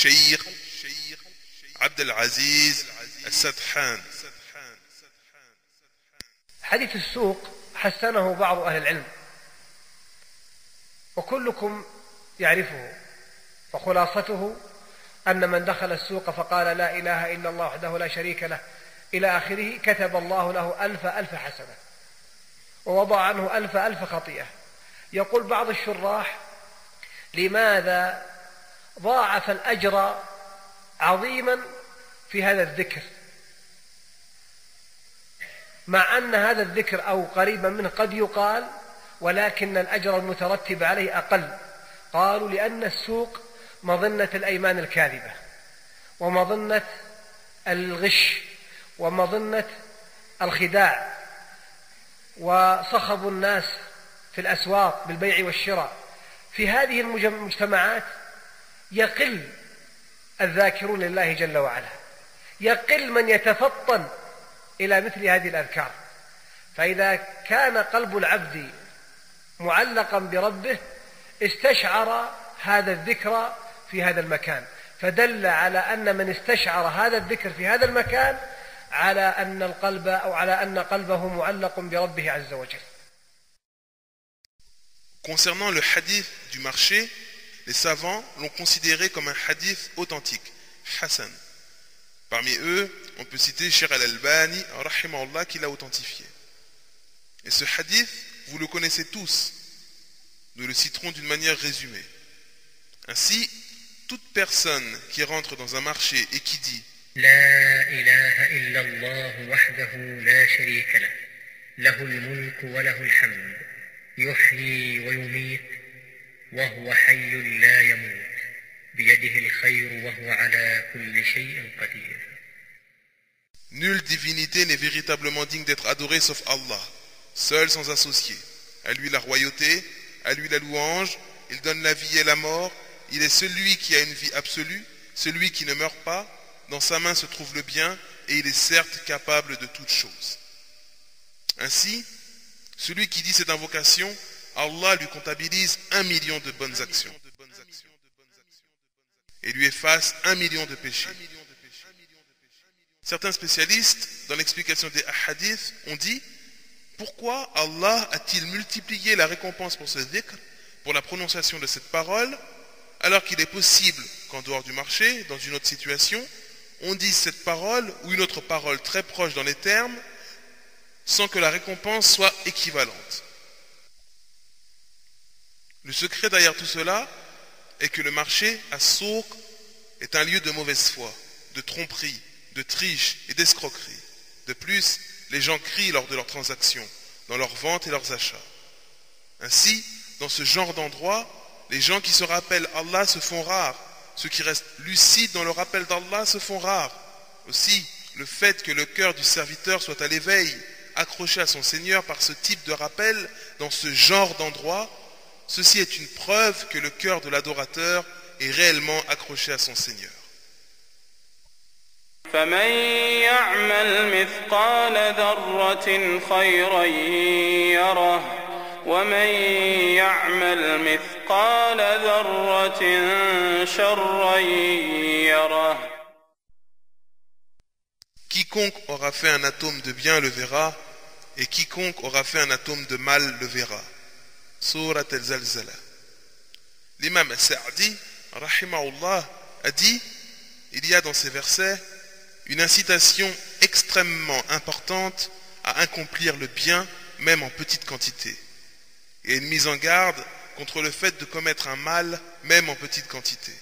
الشيخ عبد العزيز السدحان. حديث السوق حسنه بعض أهل العلم وكلكم يعرفه، فخلاصته أن من دخل السوق فقال لا إله إلا الله وحده لا شريك له إلى آخره كتب الله له 1000 حسنة ووضع عنه 1000 خطيئة. يقول بعض الشراح لماذا ضاعف الأجر عظيما في هذا الذكر مع أن هذا الذكر أو قريبا منه قد يقال ولكن الأجر المترتب عليه أقل؟ قالوا لأن السوق مظنة الأيمان الكاذبة ومظنة الغش ومظنة الخداع وصخب الناس في الأسواق بالبيع والشراء. في هذه المجتمعات يقل الذاكرون لله جل وعلا، يقل من يتفطن إلى مثل هذه الأذكار. فإذا كان قلب العبد معلقا بربه استشعر هذا الذكر في هذا المكان، فدل على أن من استشعر هذا الذكر في هذا المكان على أن القلب أو على أن قلبه معلق بربه عز وجل. Concernant le hadith du marché, les savants l'ont considéré comme un hadith authentique, Hassan. Parmi eux, on peut citer Cheikh Al-Albani, rahimahullah, qui l'a authentifié. Et ce hadith, vous le connaissez tous. Nous le citerons d'une manière résumée. Ainsi, toute personne qui rentre dans un marché et qui dit لا إله إلا الله وحده لا شريك له له الملك وله الحمد يحيي ويميت وهو حي لا يموت بيده الخير وهو على كل شيء قدير. Nulle divinité n'est véritablement digne d'être adorée sauf Allah, seul sans associé. À lui la royauté, à lui la louange, il donne la vie et la mort, il est celui qui a une vie absolue, celui qui ne meurt pas, dans sa main se trouve le bien et il est certes capable de toutes choses. Ainsi, celui qui dit cette invocation, Allah lui comptabilise 1 million de bonnes actions et lui efface 1 million de péchés. Certains spécialistes, dans l'explication des hadiths, ont dit pourquoi Allah a-t-il multiplié la récompense pour ce dhikr, pour la prononciation de cette parole, alors qu'il est possible qu'en dehors du marché, dans une autre situation, on dise cette parole ou une autre parole très proche dans les termes sans que la récompense soit équivalente. Le secret derrière tout cela est que le marché à Souq est un lieu de mauvaise foi, de tromperie, de triche et d'escroquerie. De plus, les gens crient lors de leurs transactions, dans leurs ventes et leurs achats. Ainsi, dans ce genre d'endroit, les gens qui se rappellent Allah se font rares. Ceux qui restent lucides dans le rappel d'Allah se font rares. Aussi, le fait que le cœur du serviteur soit à l'éveil, accroché à son Seigneur par ce type de rappel, dans ce genre d'endroit, ceci est une preuve que le cœur de l'adorateur est réellement accroché à son Seigneur. فمن يعمل مثقال ذرة خيرا يره ومن يعمل مثقال ذرة شرا يره. Quiconque aura fait un atome de bien le verra, et quiconque aura fait un atome de mal le verra. Surat al-Zalzala. L'imam al-Sa'di, rahimahullah, a dit, il y a dans ces versets une incitation extrêmement importante à accomplir le bien, même en petite quantité, et une mise en garde contre le fait de commettre un mal, même en petite quantité.